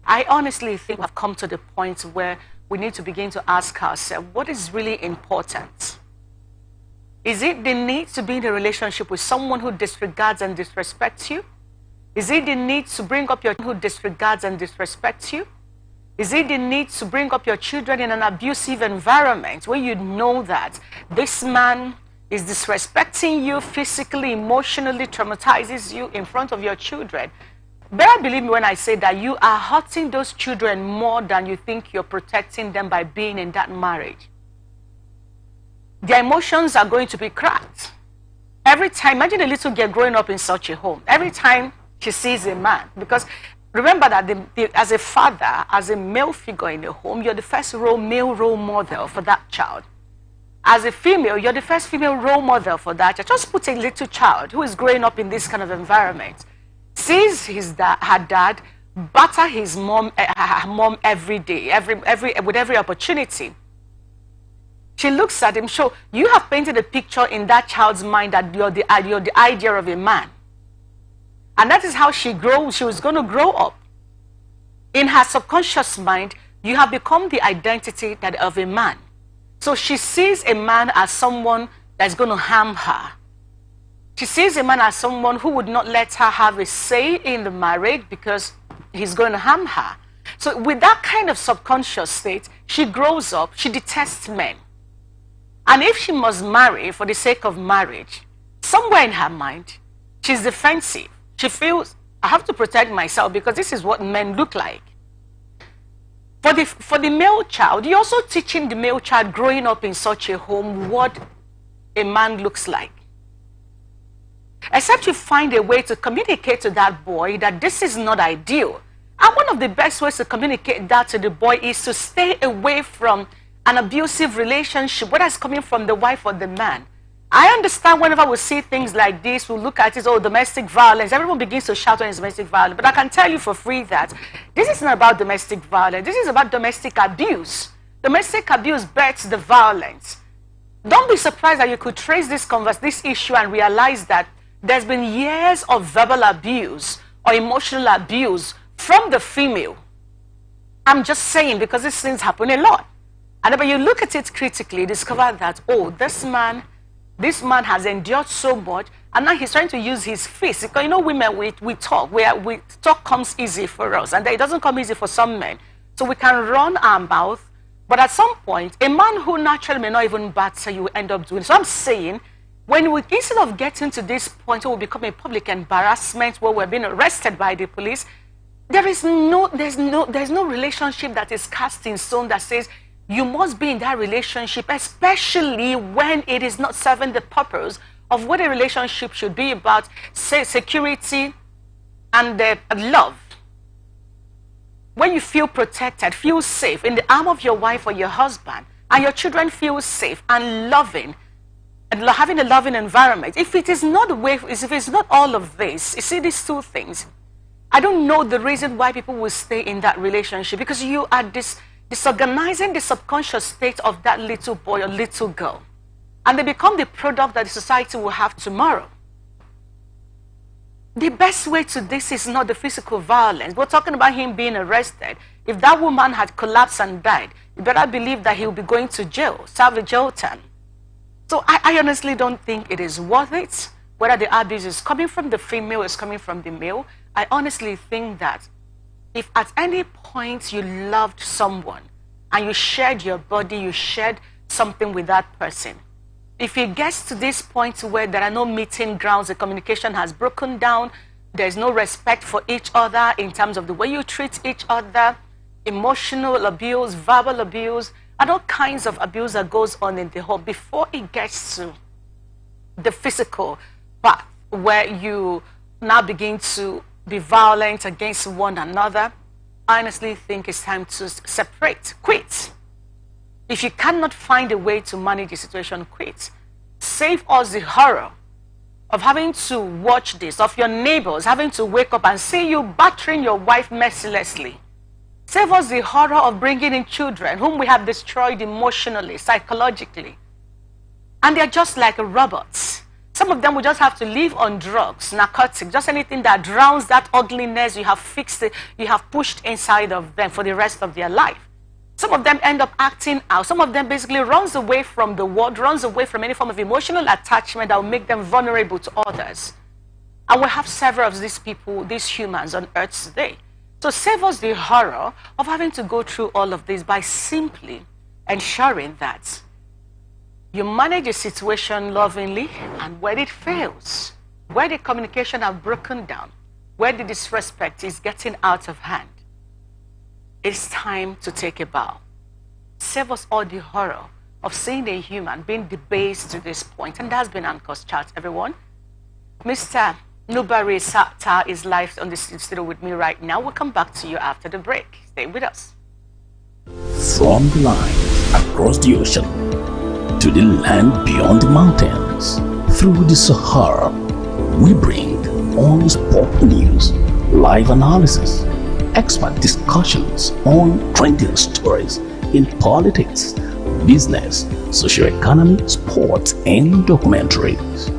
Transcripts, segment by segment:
I honestly think we've come to the point where we need to begin to ask ourselves, what is really important? Is it the need to be in a relationship with someone who disregards and disrespects you? Is it the need to bring up your children who disregards and disrespects you? Is it the need to bring up your children in an abusive environment where you know that this man is disrespecting you physically, emotionally, traumatizes you in front of your children? Better believe me when I say that you are hurting those children more than you think you're protecting them by being in that marriage. Their emotions are going to be cracked. Every time, imagine a little girl growing up in such a home. Every time she sees a man, because remember that as a father, as a male figure in a home, you're the first male role model for that child. As a female, you're the first female role model for that child. Just put a little child who is growing up in this kind of environment, sees her dad batter his mom, her mom every day, with every opportunity. She looks at him. So you have painted a picture in that child's mind that you're the idea of a man. And that is how she was going to grow up. In her subconscious mind, you have become the identity of a man. So she sees a man as someone that's going to harm her. She sees a man as someone who would not let her have a say in the marriage because he's going to harm her. So with that kind of subconscious state, she grows up, she detests men. And if she must marry for the sake of marriage, somewhere in her mind, she's defensive. She feels, I have to protect myself because this is what men look like. For the male child, you're also teaching the male child growing up in such a home what a man looks like. Except you find a way to communicate to that boy that this is not ideal. And one of the best ways to communicate that to the boy is to stay away from an abusive relationship, whether it's coming from the wife or the man. I understand whenever we see things like this, we look at it, oh, domestic violence. Everyone begins to shout on domestic violence. But I can tell you for free that this is not about domestic violence. This is about domestic abuse. Domestic abuse births the violence. Don't be surprised that you could trace this issue and realize that there's been years of verbal abuse or emotional abuse from the female. I'm just saying because these things happen a lot. And when you look at it critically, discover that, oh, this man has endured so much, and now he's trying to use his fist. Because you know, women, we talk. Talk comes easy for us, and it doesn't come easy for some men. So we can run our mouth, but at some point, a man who naturally may not even batter you will end up doing. So I'm saying, instead of getting to this point where we become a public embarrassment, where we're being arrested by the police, there's no relationship that is cast in stone that says, you must be in that relationship, especially when it is not serving the purpose of what a relationship should be about, say, security and love. When you feel protected, feel safe in the arm of your wife or your husband, and your children feel safe and loving, and having a loving environment. If it is not if it's not all of this, you see these two things, I don't know the reason why people will stay in that relationship, because you are disorganizing the subconscious state of that little boy or little girl. And they become the product that the society will have tomorrow. The best way to this is not the physical violence. We're talking about him being arrested. If that woman had collapsed and died, you better believe that he'll be going to jail, serve a jail term. So I honestly don't think it is worth it, whether the abuse is coming from the female or is coming from the male. I honestly think that if at any point you loved someone and you shared your body, you shared something with that person, if it gets to this point where there are no meeting grounds, the communication has broken down, there's no respect for each other in terms of the way you treat each other, emotional abuse, verbal abuse, and all kinds of abuse that goes on in the home, before it gets to the physical part where you now begin to be violent against one another, I honestly think it's time to separate, quit. If you cannot find a way to manage the situation, quit. Save us the horror of having to watch this, of your neighbors having to wake up and see you battering your wife mercilessly. Save us the horror of bringing in children whom we have destroyed emotionally, psychologically. And they're just like robots. Some some of them will just have to live on drugs, narcotics, just anything that drowns that ugliness you have fixed, it, you have pushed inside of them for the rest of their life. Some of them end up acting out. Some of them basically runs away from the world, runs away from any form of emotional attachment that will make them vulnerable to others. And we have several of these people, these humans on earth today. So save us the horror of having to go through all of this by simply ensuring that you manage a situation lovingly, and where it fails, where the communication have broken down, where the disrespect is getting out of hand, it's time to take a bow. Save us all the horror of seeing a human being debased to this point. And that's been Anchor's Chat, everyone. Mr. Nubari Sata is live on the studio with me right now. We'll come back to you after the break. Stay with us. From the line across the ocean to the land beyond the mountains, through the Sahara, we bring on sport news, live analysis, expert discussions on trending stories in politics, business, socio-economy, sports, and documentaries.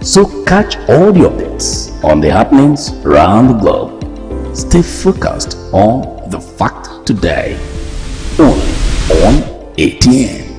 So catch all the updates on the happenings around the globe. Stay focused on the fact today, only on ATN.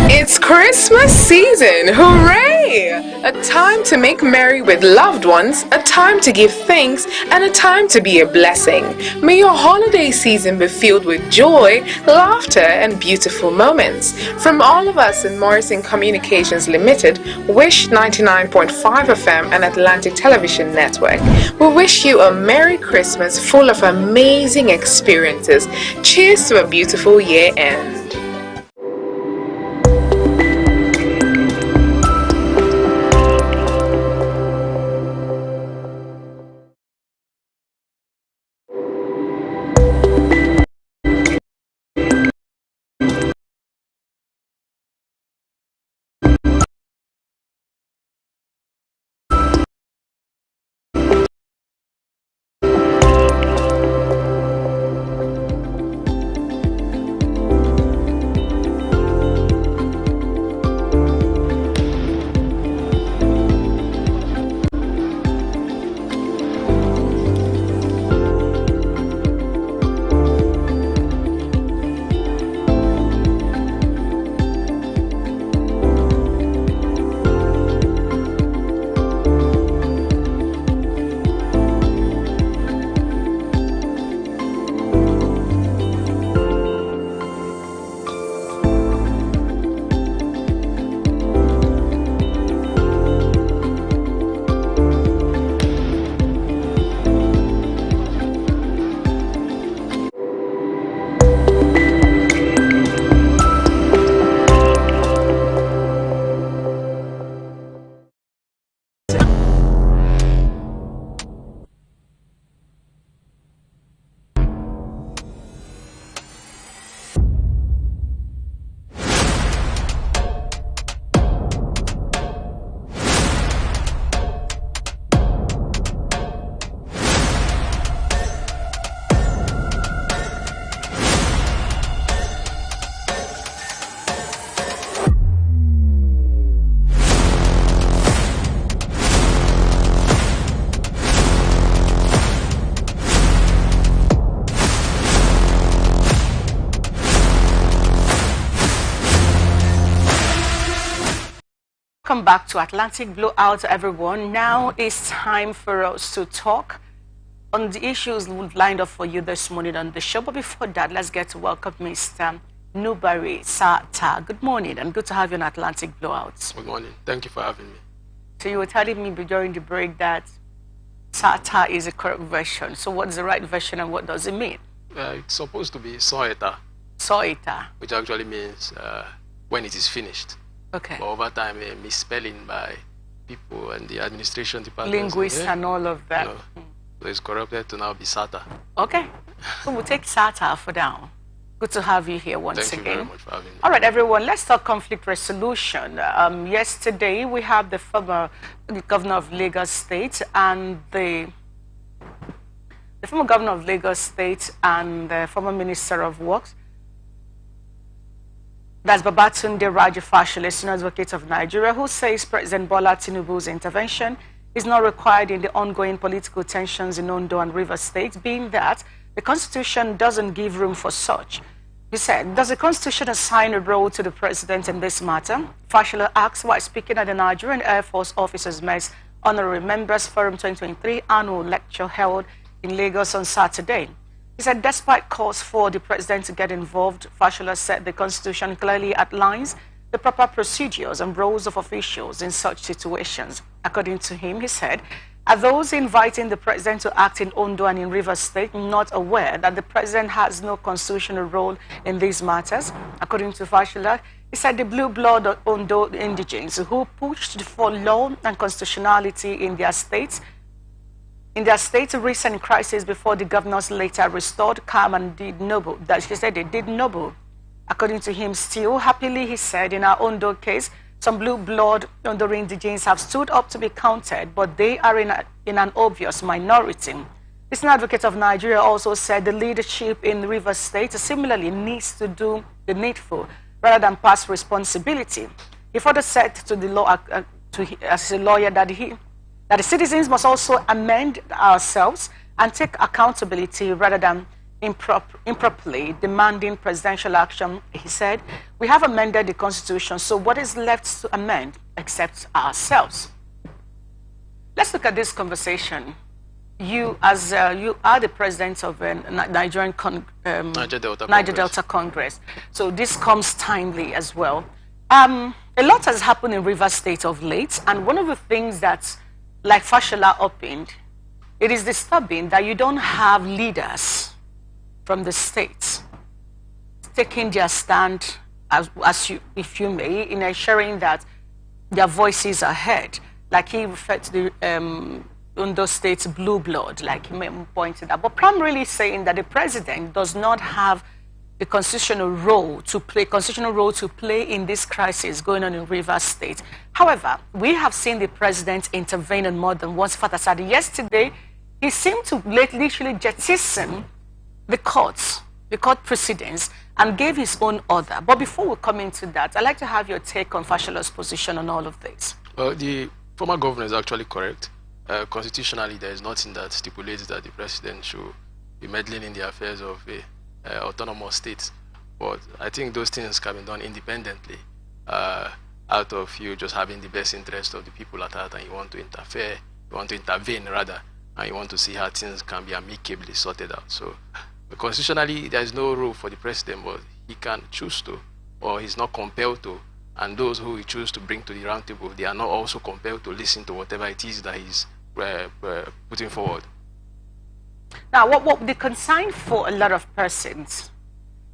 It's Christmas season! Hooray! A time to make merry with loved ones, a time to give thanks, and a time to be a blessing. May your holiday season be filled with joy, laughter, and beautiful moments. From all of us in Morrison Communications Limited, Wish 99.5 FM and Atlantic Television Network, we wish you a Merry Christmas full of amazing experiences. Cheers to a beautiful year end. Welcome back to Atlantic Blowout, everyone. Now it's time for us to talk on the issues we've lined up for you this morning on the show. But before that, let's get to welcome Mr. Newbury, StarTimes. Good morning and good to have you on Atlantic Blowouts. Good morning. Thank you for having me. So you were telling me during the break that StarTimes is a correct version. So what's the right version and what does it mean? It's supposed to be Soeta, Soeta. which actually means when it is finished. Okay. But over time, a misspelling by people and the administration department. Linguists and all of that. So it's corrupted to now be SATA. Okay. So we'll take SATA for now. Good to have you here once Thank again. you very much for having me. All right, everyone, let's talk conflict resolution. Yesterday, we have the former governor of Lagos State and the former governor of Lagos State and the former minister of works. That's Babatunde Raji Fashola, senior advocate of Nigeria, who says President Bola Tinubu's intervention is not required in the ongoing political tensions in Ondo and Rivers State, being that the Constitution doesn't give room for such. He said, does the Constitution assign a role to the President in this matter? Fashola asked while speaking at the Nigerian Air Force Officers Mess Honorary Members Forum 2023 annual lecture held in Lagos on Saturday. He said, despite calls for the President to get involved, Fashola said the Constitution clearly outlines the proper procedures and roles of officials in such situations. According to him, he said, are those inviting the President to act in Ondo and in Rivers State not aware that the President has no constitutional role in these matters? According to Fashola, he said the blue blood Ondo indigents who pushed for law and constitutionality in their state's recent crisis before the governors later restored calm and did noble. That she said they did noble. According to him, still, happily, he said, in our Ondo case, some blue blood Ondo indigents have stood up to be counted, but they are in an obvious minority. The senior advocate of Nigeria also said the leadership in Rivers State similarly needs to do the needful rather than pass responsibility. He further said to the law, as a lawyer, that the citizens must also amend ourselves and take accountability rather than improperly demanding presidential action. He said, we have amended the Constitution, so what is left to amend except ourselves? Let's look at this conversation. You are the president of Nigerian Niger Delta Congress. So this comes timely as well. A lot has happened in Rivers State of late, and one of the things that's like Fashola opened, it is disturbing that you don't have leaders from the states taking their stand, if you may, in ensuring that their voices are heard. Like he referred to the Ondo State's blue blood, like he pointed out. But primarily saying that the president does not have the constitutional role to play in this crisis going on in Rivers State. However, we have seen the president intervene in more than once. Father said yesterday, he seemed to literally jettison the court proceedings and gave his own order. But before we come into that, I'd like to have your take on Fashola's position on all of this. Well, the former governor is actually correct. Constitutionally, there is nothing that stipulates that the president should be meddling in the affairs of autonomous states. But I think those things can be done independently, out of you just having the best interest of the people at heart, and you want to intervene rather, and you want to see how things can be amicably sorted out. So constitutionally, there is no rule for the president, but he can choose to, or he's not compelled to. And those who he chooses to bring to the round table, they are not also compelled to listen to whatever it is that he's putting forward. Now, what the concern for a lot of persons,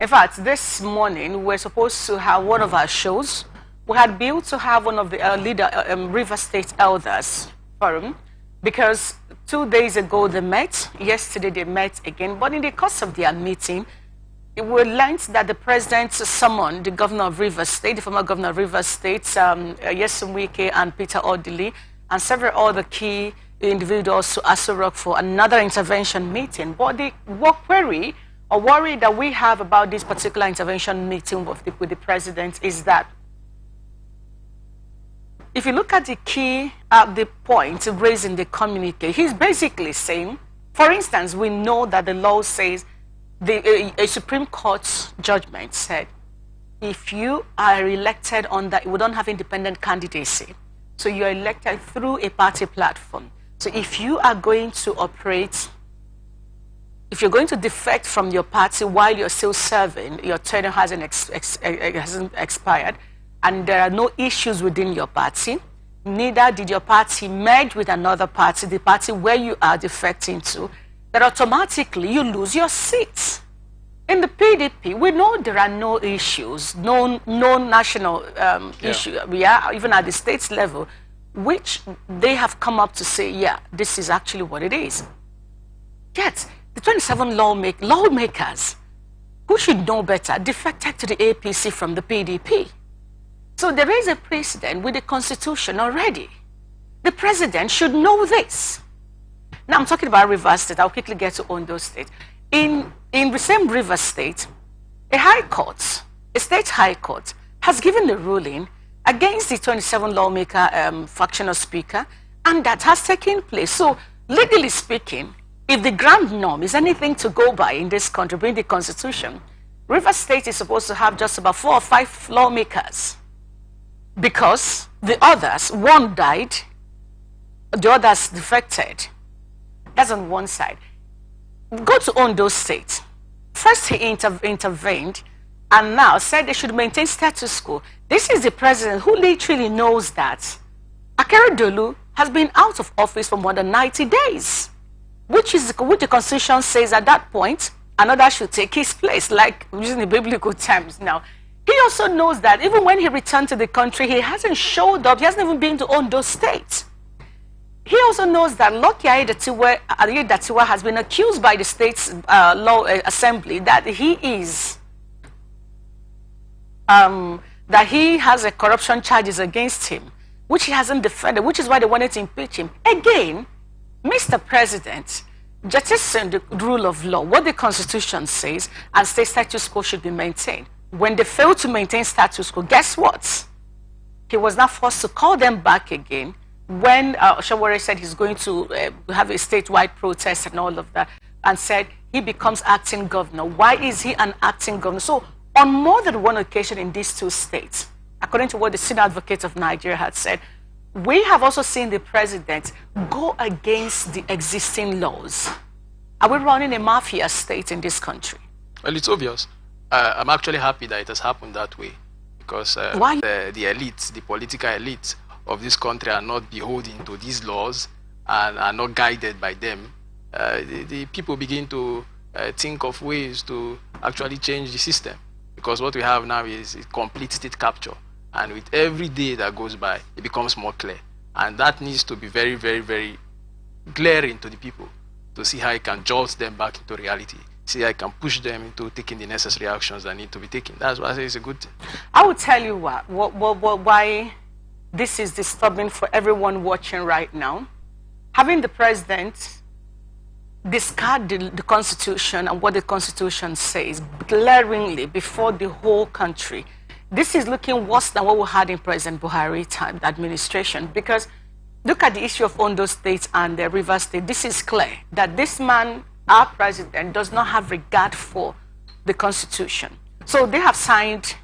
in fact, this morning we're supposed to have one of our shows. We had built to have one of the River State Elders Forum, because 2 days ago they met, yesterday they met again, but in the course of their meeting, we learned that the president summoned the governor of Rivers State, the former governor of Rivers State, Yesom Wike and Peter Odili, and several other key individuals to Aso Rock for another intervention meeting. But the worry that we have about this particular intervention meeting with the president is that if you look at the key, the point raised in the communique, he's basically saying, for instance, we know that the law says, a Supreme Court judgment said, if you are elected on that, we don't have independent candidacy. So you're elected through a party platform. So if you are going to operate if you're going to defect from your party while you're still serving, your tenure hasn't expired, and there are no issues within your party, neither did your party merge with another party, the party where you are defecting to, that automatically you lose your seats. In the PDP, we know there are no issues, no national issue, even at the states level, which they have come up to say, yeah, this is actually what it is. Yet, the 27 lawmakers, who should know better, defected to the APC from the PDP. So there is a precedent with the Constitution already. The president should know this. Now, I'm talking about Rivers State. I'll quickly get to Ondo State. In the same Rivers State, a state high court, has given the ruling against the 27 lawmaker factional speaker, and that has taken place. So, legally speaking, if the grand norm is anything to go by in this country, being the Constitution, Rivers State is supposed to have just about 4 or 5 lawmakers, because the others, one died, the others defected. That's on one side. Go to Ondo State. First he intervened and now said they should maintain status quo. This is the president who literally knows that Akeredolu has been out of office for more than 90 days, which the Constitution says at that point another should take his place, like using the biblical terms now. He also knows that even when he returned to the country, he hasn't showed up. He hasn't even been to Ondo State. He also knows that Lucky Aiyedatiwa has been accused by the state's law assembly that he is that he has a corruption charges against him, which he hasn't defended, which is why they wanted to impeach him. Again, Mr. President, jettison the rule of law, what the Constitution says, and state status quo should be maintained. When they failed to maintain status quo, guess what? He was now forced to call them back again when Shawore said he's going to have a statewide protest and all of that, and said he becomes acting governor. Why is he an acting governor? So on more than one occasion in these 2 states, according to what the Senior Advocate of Nigeria had said, we have also seen the president go against the existing laws. Are we running a mafia state in this country? Well, it's obvious. I'm actually happy that it has happened that way, because why? The elites, the political elites of this country are not beholden to these laws and are not guided by them. The people begin to think of ways to actually change the system, because what we have now is a complete state capture, and with every day that goes by it becomes more clear, and that needs to be very, very, very glaring to the people to see how it can jolt them back into reality, see how it can push them into taking the necessary actions that need to be taken. That's why I say it's a good thing. I will tell you why this is disturbing for everyone watching right now. Having the president discard the Constitution and what the Constitution says glaringly before the whole country. This is looking worse than what we had in President Buhari's time, the administration, because look at the issue of Ondo State and the Rivers State. This is clear that this man, our president, does not have regard for the Constitution. So they have signed,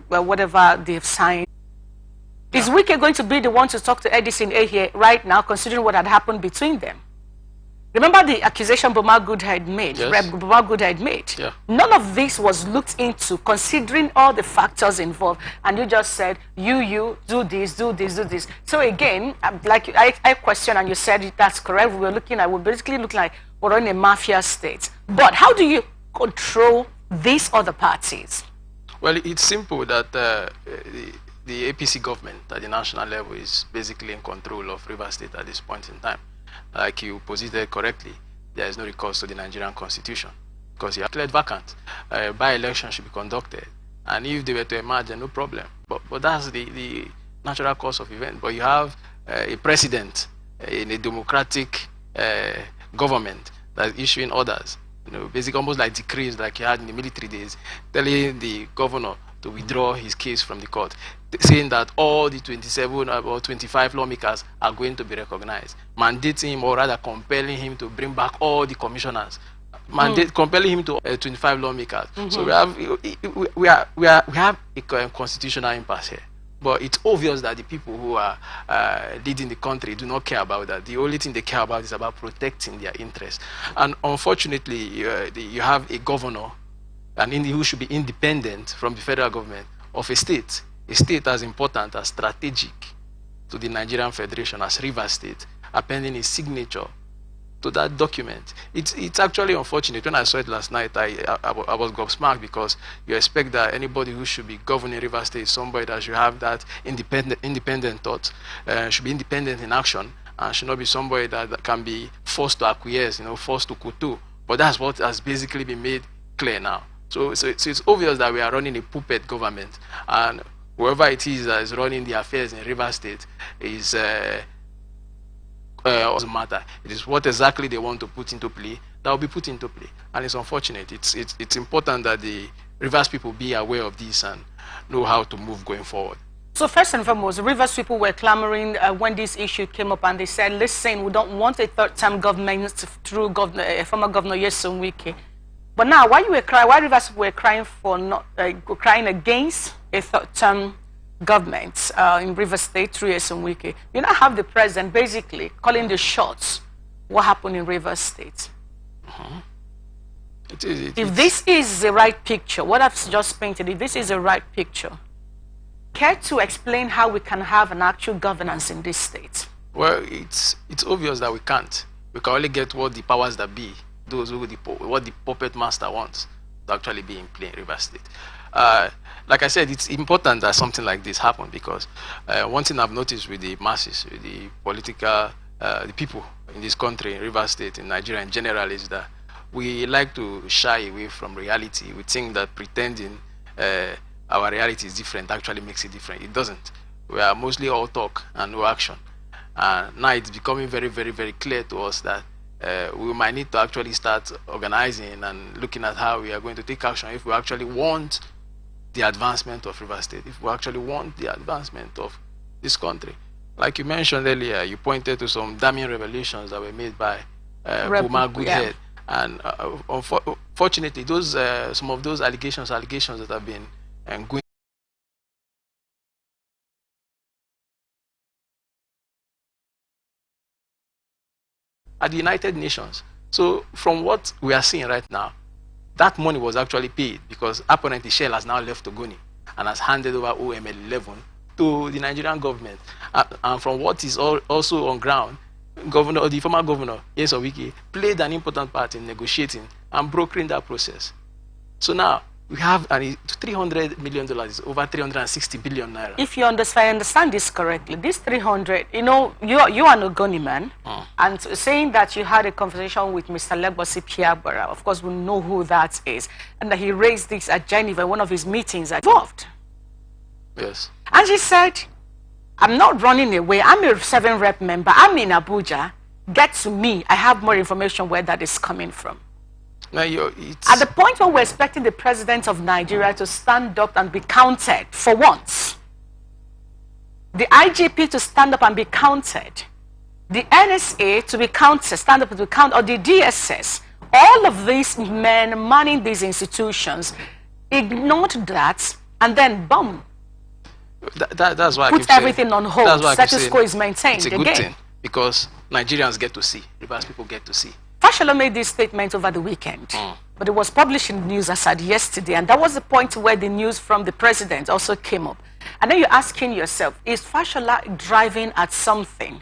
well, whatever they have signed. Is Wike going to be the one to talk to Edison A here right now, considering what had happened between them? Remember the accusation Boma Good had made? Yes. Boma Good had made? Yeah. None of this was looked into, considering all the factors involved. And you just said, you, do this, do this, do this. So again, like I questioned and you said that's correct. We're basically looking like we're in a mafia state. But how do you control these other parties? Well, it's simple that the APC government at the national level is basically in control of Rivers State at this point in time. Like you posited correctly, there is no recourse to the Nigerian Constitution, because you are declared vacant. By-election should be conducted, and if they were to emerge, then no problem. But that's the natural course of events. But you have a president in a democratic government that's issuing orders, basically almost like decrees like you had in the military days, telling the governor to withdraw his case from the court, saying that all the 27 or 25 lawmakers are going to be recognized, mandating him, or rather compelling him to bring back all the commissioners, compelling him to 25 lawmakers. So we have a constitutional impasse here. But it's obvious that the people who are leading the country do not care about that. The only thing they care about is about protecting their interests. And unfortunately, you have a governor who should be independent from the federal government of a state as important, as strategic to the Nigerian Federation as Rivers State, appending his signature to that document. It's actually unfortunate. When I saw it last night, I was gobsmacked, because you expect that anybody who should be governing Rivers State is somebody that should have that independent thought, should be independent in action, and should not be somebody that can be forced to acquiesce, forced to kowtow. But that's what has basically been made clear now. So it's obvious that we are running a puppet government, and whoever it is that is running the affairs in Rivers State is doesn't matter. It is what exactly they want to put into play that will be put into play, and it's unfortunate. It's important that the Rivers people be aware of this and know how to move going forward. So first and foremost, Rivers people were clamoring when this issue came up, and they said, listen, we don't want a third-term government through former Governor Nyesom Wike. But now, why Rivers were crying for crying against a third-term government in Rivers State through Nyesom Wike? You now have the president basically calling the shots. What happened in Rivers State? If this is the right picture, what I've just painted, if this is the right picture, care to explain how we can have an actual governance in this state? Well, it's obvious that we can't. We can only get what the powers that be, what the puppet master wants, to actually be in play in Rivers State. Like I said, it's important that something like this happen, because one thing I've noticed with the masses, with the the people in this country, in Rivers State, in Nigeria in general, is that we like to shy away from reality. We think that pretending our reality is different actually makes it different. It doesn't. We are mostly all talk and no action. And now it's becoming very, very, very clear to us that we might need to actually start organizing and looking at how we are going to take action if we actually want the advancement of Rivers State, if we actually want the advancement of this country. Like you mentioned earlier, you pointed to some damning revelations that were made by Buma Goodhead. And unfortunately, some of those allegations that have been going at the United Nations. So from what we are seeing right now, that money was actually paid, because apparently Shell has now left Ogoni and has handed over OML 11 to the Nigerian government. And from what is also on ground, the former governor, Nyesom Wike, played an important part in negotiating and brokering that process. So now we have $300 million, over 360 billion naira. If I understand this correctly, this 300, you are an Ogoni man, and saying that you had a conversation with Mr. Legbosi Piabara, of course we know who that is, and that he raised this at Geneva, one of his meetings involved. Yes. And she said, I'm not running away. I'm a 7-rep member. I'm in Abuja. Get to me. I have more information where that is coming from. Now, at the point where we're expecting the president of Nigeria to stand up and be counted for once, the IGP to stand up and be counted, the NSA to be counted, stand up and be counted, or the DSS, all of these men manning these institutions ignored that, and then boom. That's why put everything on hold. Status quo is maintained. It's a good thing, because Nigerians get to see, Rivers people get to see. Fashola made this statement over the weekend, but it was published in the news as at yesterday, and that was the point where the news from the president also came up. And then you're asking yourself, is Fashola driving at something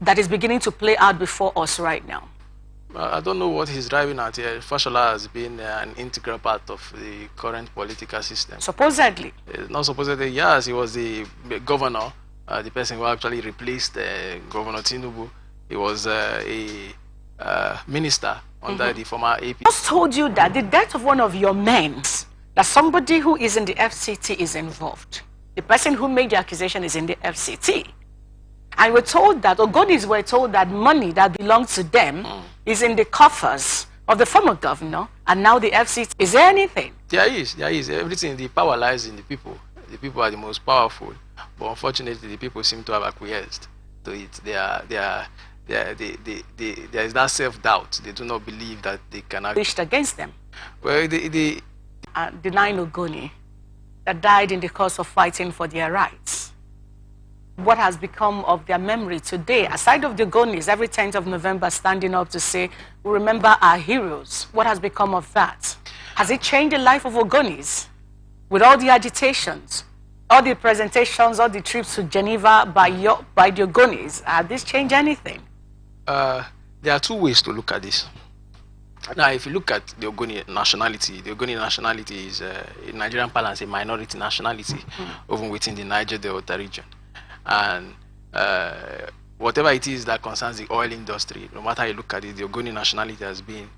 that is beginning to play out before us right now? I don't know what he's driving at here. Fashola has been an integral part of the current political system. Supposedly. Not supposedly, yes. He was the governor, the person who actually replaced Governor Tinubu. He was a minister under the former AP. I just told you that the death of one of your men, that somebody who is in the FCT is involved. The person who made the accusation is in the FCT. And we're told that, or Ogonis were told that money that belongs to them is in the coffers of the former governor, and now the FCT. Is there anything? There is. Everything, the power lies in the people. The people are the most powerful. But unfortunately, the people seem to have acquiesced to it. There is that self-doubt. They do not believe that they can act against them. Well, denying Ogoni that died in the course of fighting for their rights. What has become of their memory today? Aside of the Ogonis, every 10th of November standing up to say, we remember our heroes. What has become of that? Has it changed the life of Ogonis? With all the agitations, all the presentations, all the trips to Geneva by the Ogonis, has this changed anything? There are two ways to look at this. Now, if you look at the Ogoni nationality is, in Nigerian parlance, a minority nationality, even within the Niger Delta region. And whatever it is that concerns the oil industry, no matter how you look at it, the Ogoni nationality has been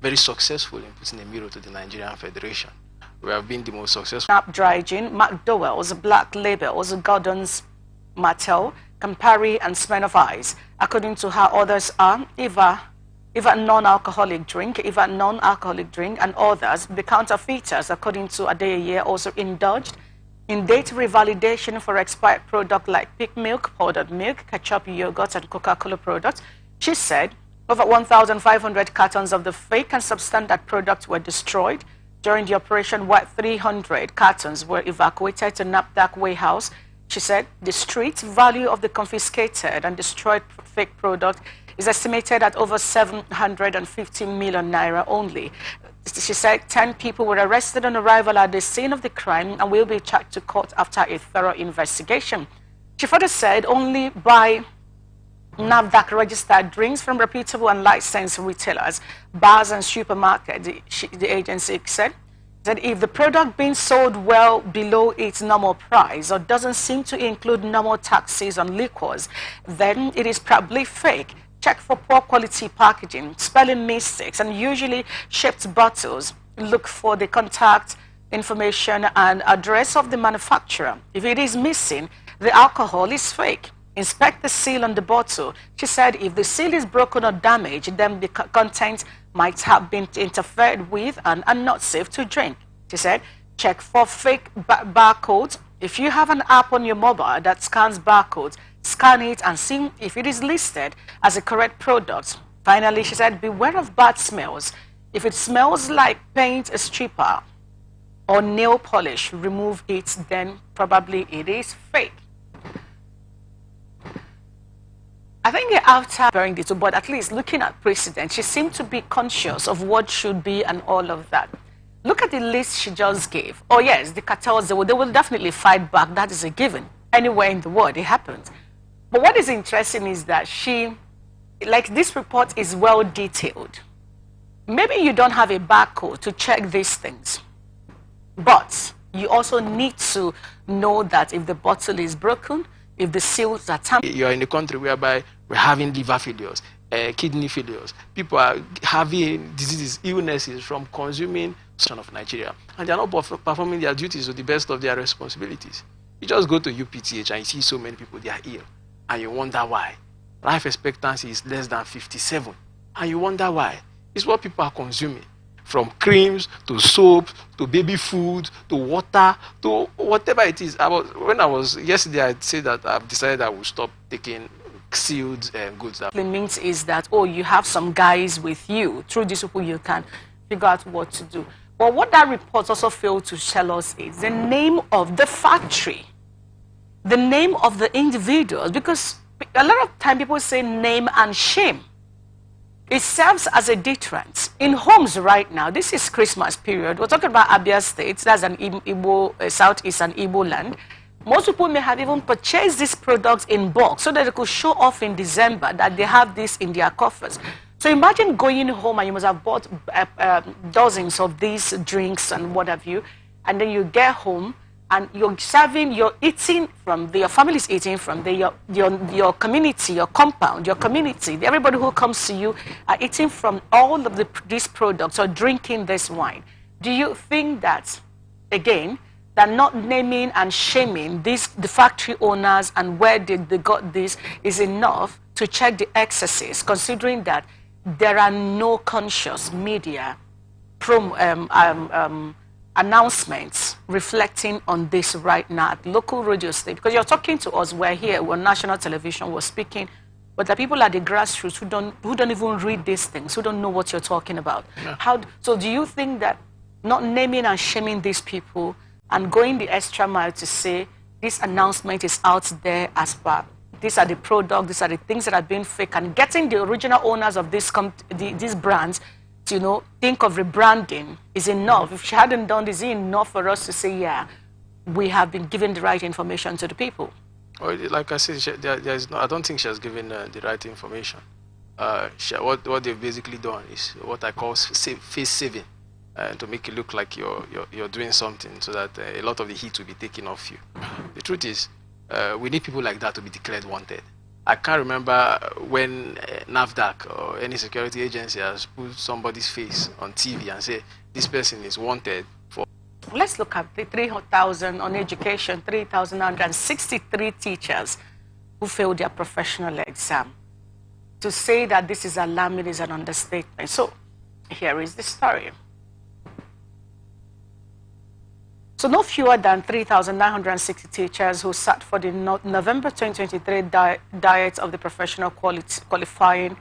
very successful in putting a mirror to the Nigerian Federation. We have been the most successful. Snapdragon, McDowell's, Black Labels, Gordon's, Mattel, Campari, and Smirnoff Ice, according to how others are, Eva non-alcoholic drink, and others. The counterfeiters, according to Adeyeye, also indulged in data revalidation for expired products like pig milk, powdered milk, ketchup, yogurt, and Coca-Cola products. She said over 1,500 cartons of the fake and substandard products were destroyed. During the operation, while 300 cartons were evacuated to NAPDAC warehouse. She said the street value of the confiscated and destroyed fake product is estimated at over 750 million naira only. She said 10 people were arrested on arrival at the scene of the crime and will be charged to court after a thorough investigation. She further said only by NAFDAC registered drinks from reputable and licensed retailers, bars and supermarkets, the agency said that if the product being sold well below its normal price or doesn't seem to include normal taxes on liquors, then it is probably fake. Check for poor quality packaging, spelling mistakes, and usually shipped bottles. Look for the contact information and address of the manufacturer. If it is missing, the alcohol is fake. Inspect the seal on the bottle. She said if the seal is broken or damaged, then the content might have been interfered with and are not safe to drink. She said check for fake barcodes. If you have an app on your mobile that scans barcodes, scan it and see if it is listed as a correct product. Finally, she said beware of bad smells. If it smells like paint, a stripper, or nail polish, remove it, then probably it is fake. I think after bearing this, but at least looking at precedent, she seemed to be conscious of what should be and all of that. Look at the list she just gave. Oh yes, the cartels, they will definitely fight back. That is a given. Anywhere in the world, it happens. But what is interesting is that this report is well detailed. Maybe you don't have a barcode to check these things, but you also need to know that if the bottle is broken, if the seals are tampered. You are in a country whereby we're having liver failures, kidney failures. People are having diseases, illnesses from consuming of Nigeria, and they are not performing their duties to the best of their responsibilities. You just go to UPTH and you see so many people, they are ill, and you wonder why. Life expectancy is less than 57, and you wonder why. It's what people are consuming, from creams to soap to baby food to water to whatever it is. Yesterday, I said that I've decided I will stop taking sealed goods. It means is that, oh, you have some guys with you. Through these people, you can figure out what to do. But what that report also failed to tell us is the name of the factory, the name of the individuals, because a lot of time people say name and shame. It serves as a deterrent. In homes right now, this is Christmas period. We're talking about Abia State, that's an Igbo, southeastern Igbo land. Most people may have even purchased these products in bulk so that they could show off in December that they have this in their coffers. So imagine going home and you must have bought dozens of these drinks and what have you, and then you get home and you're eating from your family is eating from your community, your compound, your community. Everybody who comes to you are eating from all of these products or drinking this wine. Do you think that, again, that not naming and shaming the factory owners and where they got this is enough to check the excesses, considering that there are no conscious media announcements reflecting on this right now at local radio station? Because you're talking to us, we're here, we're on national television, we're speaking, but the people at the grassroots who don't even read these things, who don't know what you're talking about. Yeah. So do you think that not naming and shaming these people and going the extra mile to say this announcement is out there as per these are the products, these are the things that are being fake, and getting the original owners of these brands to, you know, think of rebranding is enough. If she hadn't done this, is it enough for us to say, yeah, we have been giving the right information to the people? Well, like I said, there is no, I don't think she has given the right information. What they've basically done is what I call face saving, to make it look like you're doing something, so that a lot of the heat will be taken off you. The truth is, we need people like that to be declared wanted. I can't remember when NAFDAC or any security agency has put somebody's face on TV and say this person is wanted for. Let's look at the 3,000 on education, 3,163 teachers who failed their professional exam. To say that this is alarming is an understatement. So here is the story. So no fewer than 3,960 teachers who sat for the November 2023 diet of the professional qualifying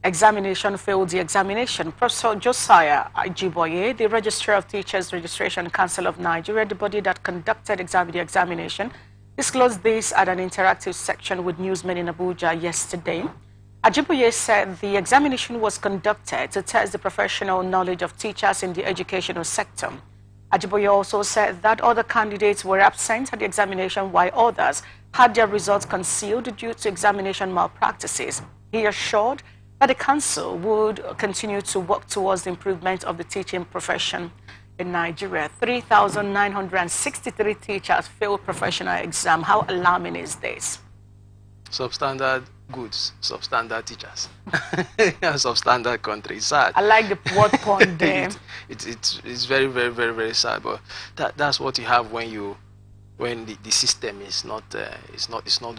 examination failed the examination. Professor Josiah Ajiboye, the Registrar of Teachers Registration Council of Nigeria, the body that conducted the examination, disclosed this at an interactive section with newsmen in Abuja yesterday. Ajiboye said the examination was conducted to test the professional knowledge of teachers in the educational sector. Ajiboye also said that other candidates were absent at the examination while others had their results concealed due to examination malpractices. He assured that the council would continue to work towards the improvement of the teaching profession in Nigeria. 3,963 teachers failed professional exam. How alarming is this? Substandard goods, substandard teachers, substandard country. It's sad. I like the word point there. It's very, very, very, very sad. But that's what you have when the system is not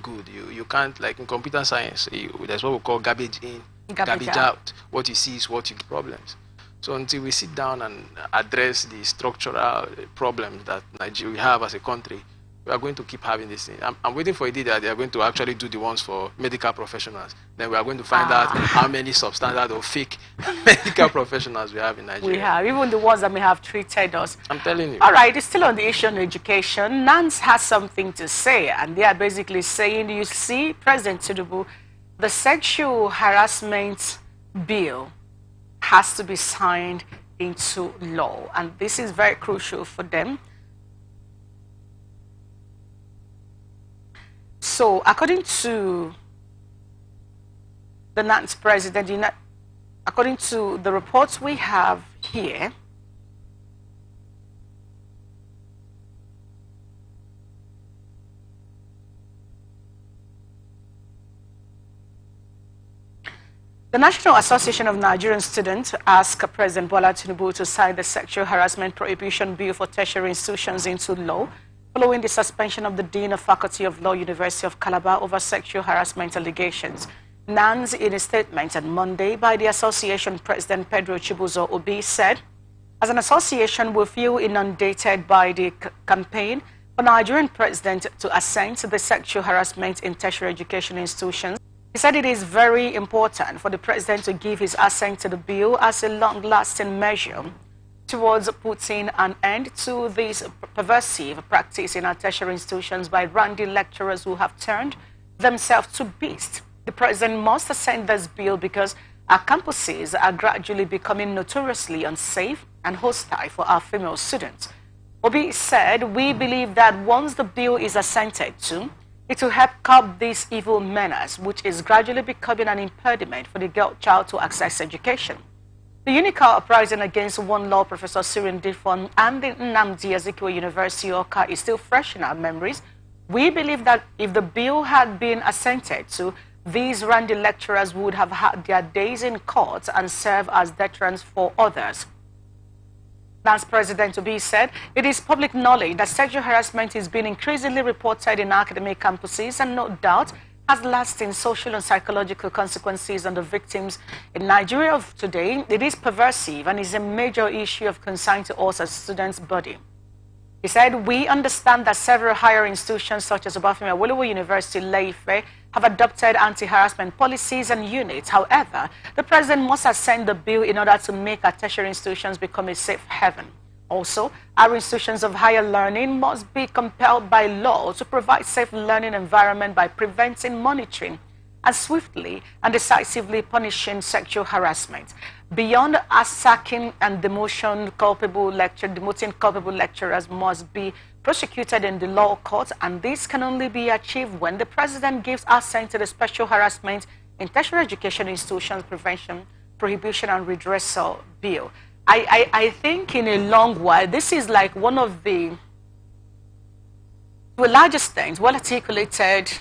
good. You can't, like in computer science. There's what we call garbage in, garbage out. What you see is what you get problems. So until we sit down and address the structural problems that Nigeria we have as a country, we are going to keep having this thing. I'm waiting for a day that they are going to actually do the ones for medical professionals. Then we are going to find out how many substandard or fake medical professionals we have in Nigeria. We have, even the ones that may have treated us. I'm telling you. All right, it's still on the issue on education. NANS has something to say, and they are basically saying, you see, President Tinubu, the sexual harassment bill has to be signed into law, and this is very crucial for them. So, according to the NANS president, according to the reports we have here, the National Association of Nigerian Students asked President Bola Tinubu to sign the Sexual Harassment Prohibition Bill for tertiary institutions into law, following the suspension of the Dean of Faculty of Law, University of Calabar, over sexual harassment allegations. NANS, in a statement on Monday by the association president Pedro Chibuzo Obi, said, as an association, we feel inundated by the campaign for Nigerian president to assent to the sexual harassment in tertiary education institutions. He said it is very important for the president to give his assent to the bill as a long-lasting measure towards putting an end to this pervasive practice in our tertiary institutions by branding lecturers who have turned themselves to beasts. The president must assent this bill because our campuses are gradually becoming notoriously unsafe and hostile for our female students. Obi said, we believe that once the bill is assented to, it will help curb this evil menace, which is gradually becoming an impediment for the girl child to access education. The Unical uprising against one law professor Sirin Difon and the Nnamdi Azikiwe University Oka is still fresh in our memories. We believe that if the bill had been assented to, these randy lecturers would have had their days in court and serve as deterrents for others. As President Obi said, it is public knowledge that sexual harassment is being increasingly reported in academic campuses and no doubt has lasting social and psychological consequences on the victims. In Nigeria of today, it is pervasive and is a major issue of concern to us as students' body. He said, we understand that several higher institutions such as Obafemi Awolowo University, Ile-Ife, have adopted anti-harassment policies and units. However, the president must assent the bill in order to make our tertiary institutions become a safe haven. Also, our institutions of higher learning must be compelled by law to provide safe learning environment by preventing, monitoring, and swiftly and decisively punishing sexual harassment. Beyond sacking and demoting culpable lecturers must be prosecuted in the law courts, and this can only be achieved when the president gives assent to the Special Harassment in Tertiary Education Institutions Prevention, Prohibition and Redressal Bill. I think in a long while, this is like one of the largest things, well articulated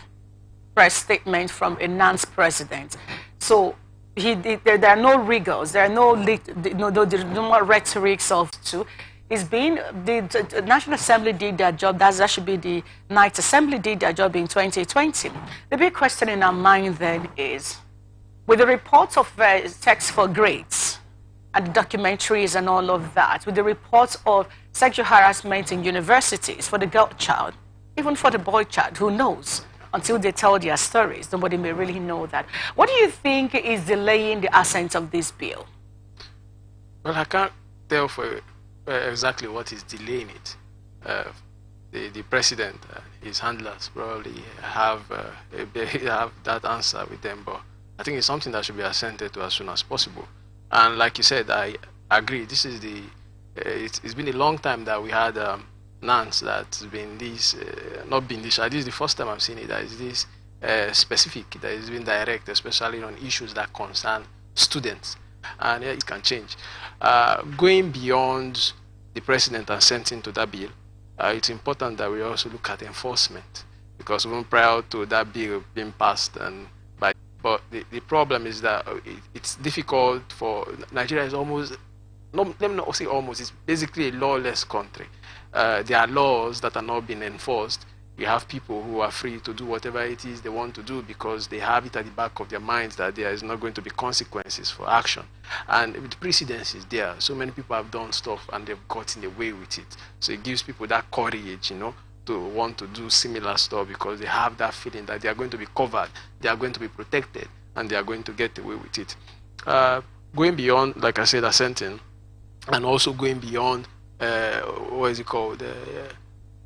press statement from a NANS president. So there are no rigors, there are no more rhetorics of two. It's been the National Assembly did their job. That should be the Ninth Assembly did their job in 2020. The big question in our mind then is, with the reports of text for grades and documentaries and all of that, with the reports of sexual harassment in universities for the girl child, even for the boy child, who knows? Until they tell their stories, nobody may really know that. What do you think is delaying the assent of this bill? Well, I can't tell for exactly what is delaying it. The president, his handlers probably have that answer with them, but I think it's something that should be assented to as soon as possible. And like you said, I agree. This is it's been a long time that we had NANS that's been this, not been this, this is the first time I've seen it, that is this specific, that is been direct, especially on issues that concern students. And yeah, it can change. Going beyond the president assenting to that bill, it's important that we also look at enforcement, because even prior to that bill being passed, but the problem is that it's difficult for Nigeria is almost, let me not say almost, it's basically a lawless country. There are laws that are not being enforced. You have people who are free to do whatever it is they want to do because they have it at the back of their minds that there is not going to be consequences for action. And with precedence is there. So many people have done stuff and they've gotten away with it. So it gives people that courage, to want to do similar stuff because they have that feeling that they are going to be covered, they are going to be protected, and they are going to get away with it. Going beyond, like I said, assenting, and also going beyond,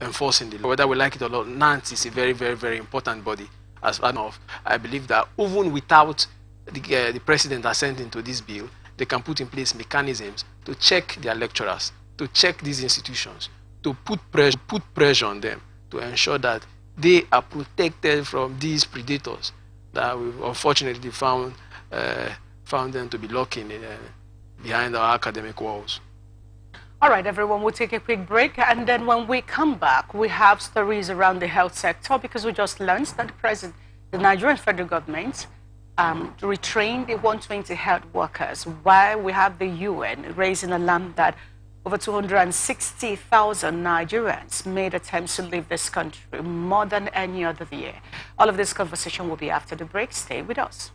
enforcing the law. Whether we like it or not, NANS is a very, very, very important body. As part of, I believe that even without the president assenting to this bill, they can put in place mechanisms to check their lecturers, to check these institutions, to put pressure on them, to ensure that they are protected from these predators that we've unfortunately found them to be lurking behind our academic walls. All right, everyone, we'll take a quick break, and then when we come back, we have stories around the health sector, because we just learned that the Nigerian federal government retrained the 120 health workers, while we have the UN raising alarm that over 260,000 Nigerians made attempts to leave this country, more than any other year. All of this conversation will be after the break. Stay with us.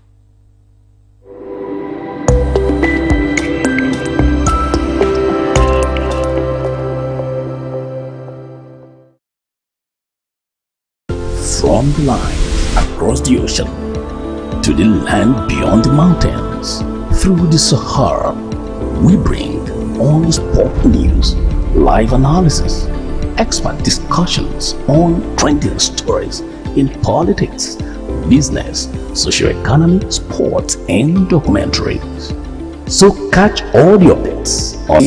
From the line across the ocean to the land beyond the mountains, through the Sahara, we bring on sport news, live analysis, expert discussions on trending stories in politics, business, socio-economy, sports, and documentaries. So catch all the updates on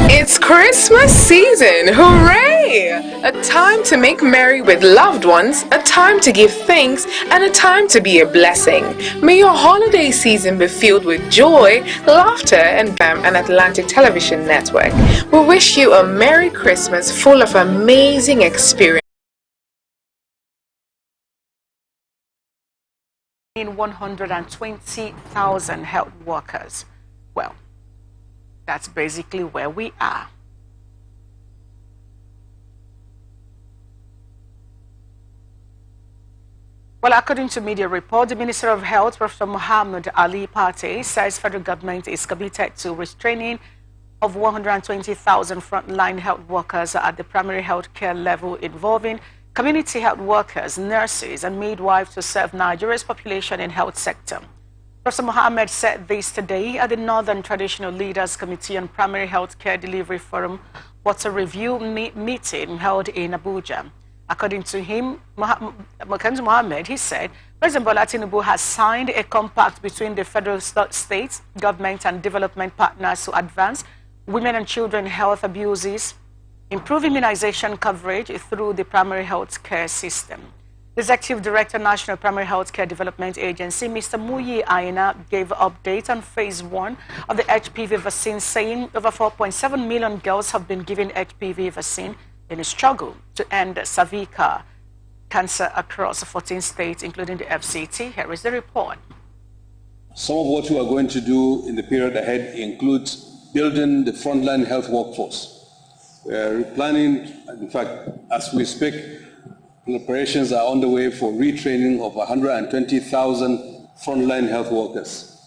It's Christmas season! Hooray! A time to make merry with loved ones, a time to give thanks, and a time to be a blessing. May your holiday season be filled with joy, laughter, and an Atlantic Television Network. We wish you a Merry Christmas full of amazing experiences. In 120,000 health workers. Well, That's basically where we are. Well, according to media report, the Minister of Health, Professor Muhammad Ali Pate, says federal government is committed to restraining of 120,000 frontline health workers at the primary health care level, involving community health workers, nurses, and midwives to serve Nigeria's population in health sector. Professor Mohammed said this today at the Northern Traditional Leaders Committee on Primary Health Care Delivery Forum Water Review meeting held in Abuja. According to him, Mohammed, he said, President Bola Tinubu has signed a compact between the federal, state, government and development partners to advance women and children health abuses, improve immunization coverage through the primary health care system. The Executive Director, National Primary Health Care Development Agency, Mr. Muyi Aina, gave an update on phase 1 of the HPV vaccine, saying over 4.7 million girls have been given HPV vaccine in a struggle to end cervical cancer across 14 states, including the FCT. Here is the report. Some of what we are going to do in the period ahead includes building the frontline health workforce. We are planning, in fact, as we speak, preparations are underway for retraining of 120,000 frontline health workers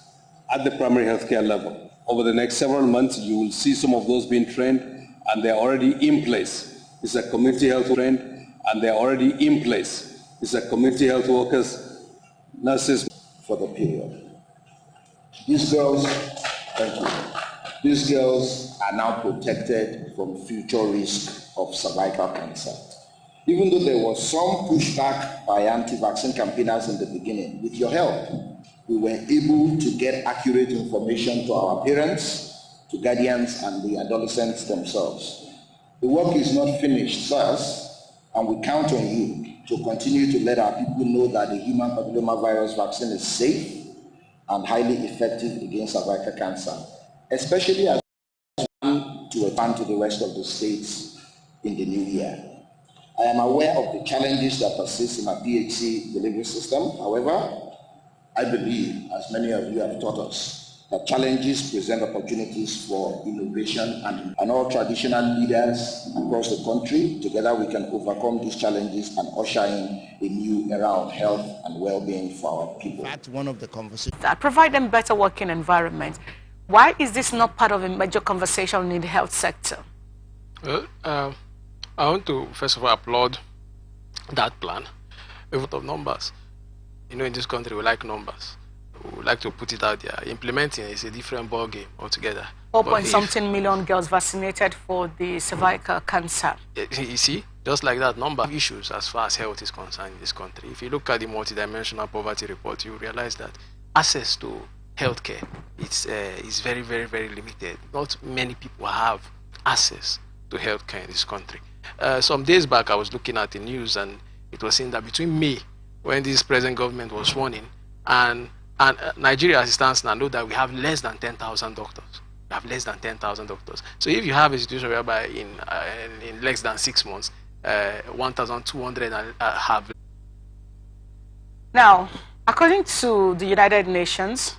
at the primary health care level. Over the next several months, you will see some of those being trained, and they're already in place. It's a community health trained, and they're already in place. It's a community health workers, nurses for the period. These girls, thank you. These girls are now protected from future risk of cervical cancer. Even though there was some pushback by anti-vaccine campaigners in the beginning, with your help, we were able to get accurate information to our parents, to guardians, and the adolescents themselves. The work is not finished, sirs, and we count on you to continue to let our people know that the human papillomavirus vaccine is safe and highly effective against cervical cancer, especially as we plan to expand to the rest of the states in the new year. I am aware of the challenges that persist in our PHC delivery system. However, I believe, as many of you have taught us, that challenges present opportunities for innovation, and all traditional leaders across the country, together we can overcome these challenges and usher in a new era of health and well-being for our people. That's one of the conversations. That provide them better working environment. Why is this not part of a major conversation in the health sector? Well, I want to first of all applaud that plan. A lot of numbers. You know, in this country we like numbers. We would like to put it out there. Implementing is a different ball game altogether. 4.something million girls vaccinated for the cervical cancer. You see, just like that, number of issues as far as health is concerned in this country. If you look at the multidimensional poverty report, you realize that access to healthcare is very, very, very limited. Not many people have access to healthcare in this country. Some days back, I was looking at the news, and it was saying that between May, when this present government was sworn in, and Nigeria, as it stands now, know that we have less than 10,000 doctors. We have less than 10,000 doctors. So if you have a situation whereby in less than 6 months, 1,200 have. Now, according to the United Nations,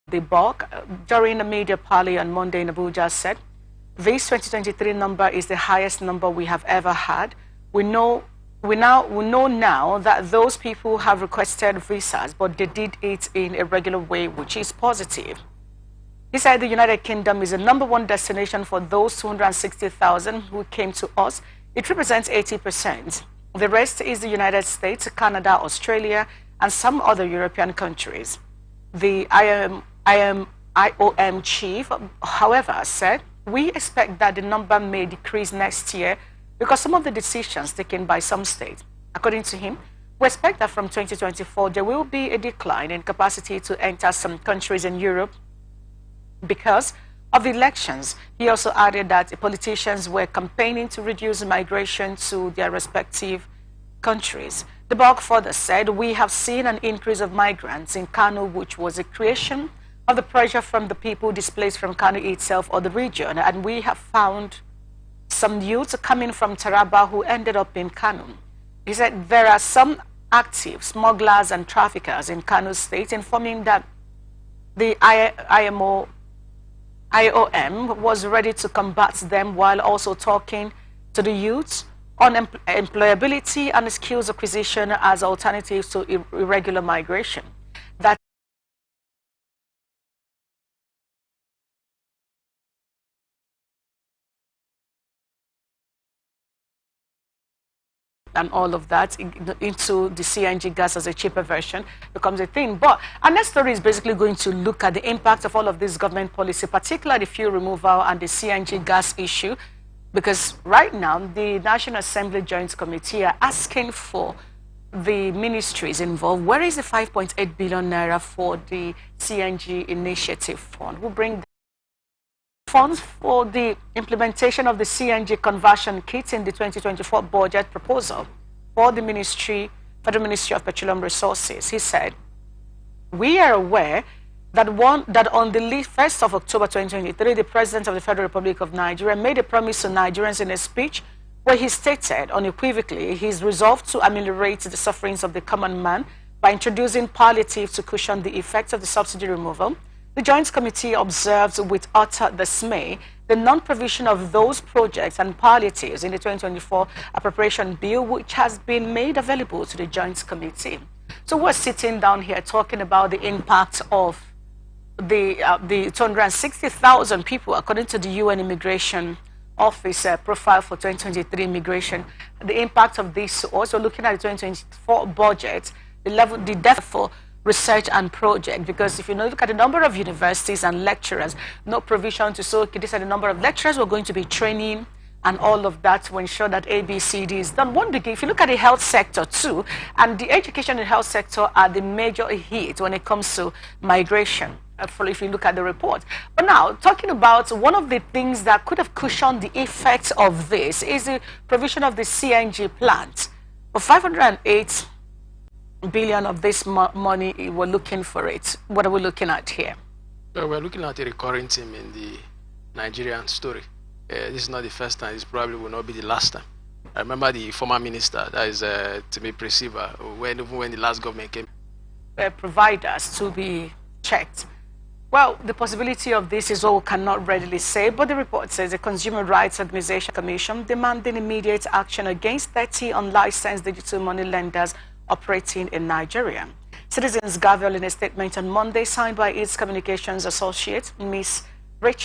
the bulk during the media parley on Monday in Abuja said, this 2023 number is the highest number we have ever had. We know now that those people have requested visas, but they did it in a regular way, which is positive. He said the United Kingdom is the #1 destination for those 260,000 who came to us. It represents 80%. The rest is the United States, Canada, Australia, and some other European countries. The IOM chief, however, said, we expect that the number may decrease next year because some of the decisions taken by some states. According to him, we expect that from 2024, there will be a decline in capacity to enter some countries in Europe because of the elections. He also added that the politicians were campaigning to reduce migration to their respective countries. The bulk further said, we have seen an increase of migrants in Kano, which was a creation of the pressure from the people displaced from Kano itself or the region, and we have found some youths coming from Taraba who ended up in Kano. He said there are some active smugglers and traffickers in Kano State, informing that the IOM was ready to combat them while also talking to the youths on employability and skills acquisition as alternatives to irregular migration. That and all of that into the CNG gas as a cheaper version becomes a thing. But our next story is basically going to look at the impact of all of this government policy, particularly the fuel removal and the CNG gas issue, because right now the National Assembly Joint Committee are asking for the ministries involved. Where is the 5.8 billion naira for the CNG initiative fund? We'll bring funds for the implementation of the CNG conversion kit in the 2024 budget proposal for the Federal Ministry of Petroleum Resources. He said, we are aware that on the 1st of October 2023, the President of the Federal Republic of Nigeria made a promise to Nigerians in a speech where he stated unequivocally his resolve to ameliorate the sufferings of the common man by introducing palliatives to cushion the effects of the subsidy removal. The Joint Committee observes with utter dismay the non-provision of those projects and palliatives in the 2024 appropriation bill, which has been made available to the Joint Committee. So we're sitting down here talking about the impact of the 260,000 people, according to the UN Immigration Office profile for 2023 immigration. The impact of this, also looking at the 2024 budget, the depth for research and project, because if you look at the number of universities and lecturers, no provision to say, okay, these are the number of lecturers we're going to be training and all of that to ensure that ABCD is done. One big, if you look at the health sector too, and the education and health sector are the major hit when it comes to migration, if you look at the report. But now, talking about one of the things that could have cushioned the effects of this is the provision of the CNG plant. For 508 billion of this money, we're looking for it. What are we looking at here? Well, we're looking at a recurring theme in the Nigerian story. This is not the first time. This probably will not be the last time. I remember the former minister, that is Timi Presiva, even when the last government came. Providers to be checked. Well, the possibility of this is all we cannot readily say, but the report says the Consumer Rights Administration Commission demanding immediate action against 30 unlicensed digital money lenders operating in Nigeria. Citizens gathered in a statement on Monday signed by its communications associate, Ms. Rachel